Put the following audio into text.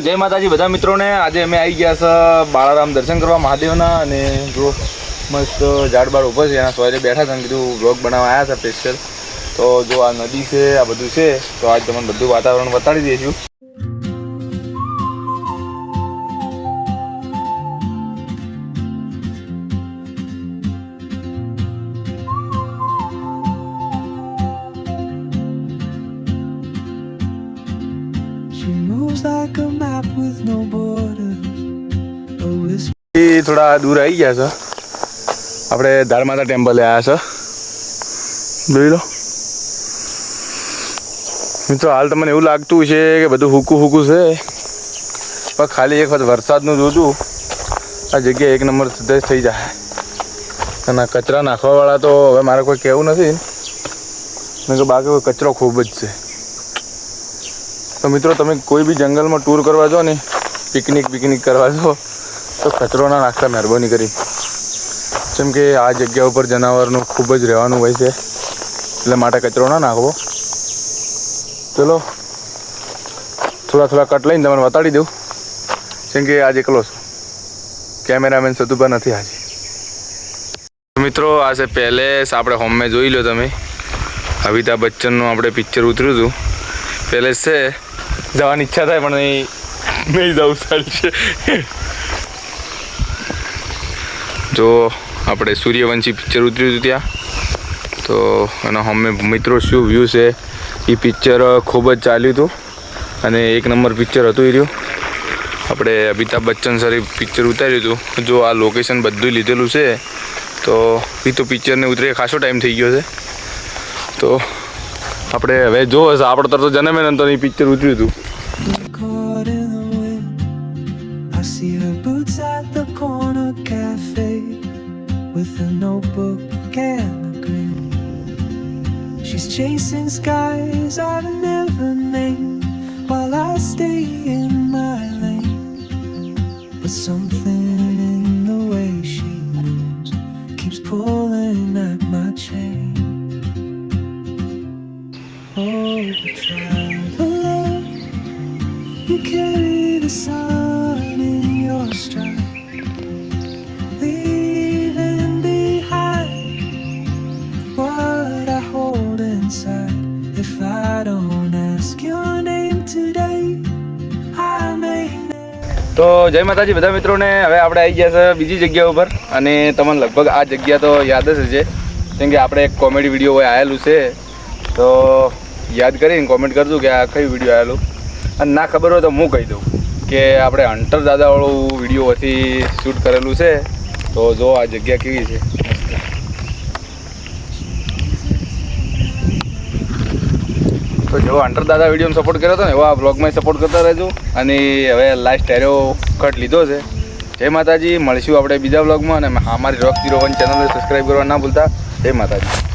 જય માતાજી બધા મિત્રોને. આજે અમે આવી ગયા છે બાળારામ દર્શન કરવા મહાદેવના. અને જો મસ્ત ઝાડ બાર ઉપર છે, એના સોયરે બેઠા હતા. કીધું બ્લોગ બનાવવા આવ્યા હતા સ્પેશિયલ. તો જો આ નદી છે, આ બધું છે, તો આજ તમને બધું વાતાવરણ બતાડી દઈશું. થોડા દૂર આવી ગયા છે, આપણે ધારમાતા ટેમ્પલે આવ્યા છે. જોઈ લો મિત્રો, હાલ તમને એવું લાગતું છે કે બધું હૂકું હૂકું છે, પણ ખાલી એક વખત વરસાદનું જોતું આ જગ્યા એક નંબર સિદ્ધ થઈ જાય. અને આ કચરા નાખવાવાળા તો હવે મારે કોઈ કહેવું નથી ને, કે બાકી કચરો ખૂબ જ છે. તો મિત્રો, તમે કોઈ બી જંગલમાં ટૂર કરવા જાઓ ને, પિકનિક કરવા જાઓ, તો કચરો ના નાખતા મહેરબાની કરી. જેમ કે આ જગ્યા ઉપર જનાવરનું ખૂબ જ રહેવાનું હોય છે, એટલે માટે કચરો ના નાખવો. ચલો થોડા કટ લઈને તમને બતાડી દઉં. જેમ કે આજે એકલો છું, કેમેરામેન સતુભા નથી આજે. મિત્રો, આ છે પેલેસ. આપણે હોમે જોઈ લો તમે, અમિતાભ બચ્ચનનું આપણે પિક્ચર ઉતર્યું હતું. પેલેસ છે, જવાની ઈચ્છા થાય પણ નહીં જવું ચાલશે. જો આપણે સૂર્યવંશી પિક્ચર ઉતર્યું હતું ત્યાં, તો એનો અમે મિત્રો શું વ્યૂ છે. એ પિક્ચર ખૂબ જ ચાલ્યું હતું અને એક નંબર પિક્ચર હતું એ રહ્યું. આપણે અમિતાભ બચ્ચન સરે પિક્ચર ઉતાર્યું હતું. જો આ લોકેશન બધું લીધેલું છે, તો એ તો પિક્ચરને ઉતરે ખાસો ટાઈમ થઈ ગયો છે. તો આપણે હવે જો આપણે તરત જન્મે ને તો એ પિક્ચર ઉતર્યું હતું. With a notebook and a grin, she's chasing skies I've never named while I stay in my lane. But something in the way she moves keeps pulling at my chain. Oh, traveler, you carry the sun in your stride. If I don't ask your name today, I may never. તો જય માતાજી બધા મિત્રોને. હવે આપણે આવી ગયા છે બીજી જગ્યા ઉપર, અને તમને લગભગ આ જગ્યા તો યાદ જ છે. કેમ કે આપણે એક કોમેડી વિડીયો હોય આવેલું છે, તો યાદ કરીને કોમેન્ટ કરજો કે આ કઈ વિડીયો આવેલું. અને ના ખબર હોય તો હું કહી દઉં કે આપણે હન્ટર દાદાવાળું વિડીયોથી શૂટ કરેલું છે. તો જો આ જગ્યા કેવી છે. તો જેવો હન્ટર દાદા વિડીયોમાં સપોર્ટ કર્યો હતો ને, એવો આ બ્લોગમાં સપોર્ટ કરતા રહેજો. અને હવે લાસ્ટ એરો કટ લીધો છે. જય માતાજી. મળીશું આપણે બીજા બ્લોગમાં. અને અમારી રોક 01 ચેનલને સબસ્ક્રાઈબ કરવા ના ભૂલતા. જય માતાજી.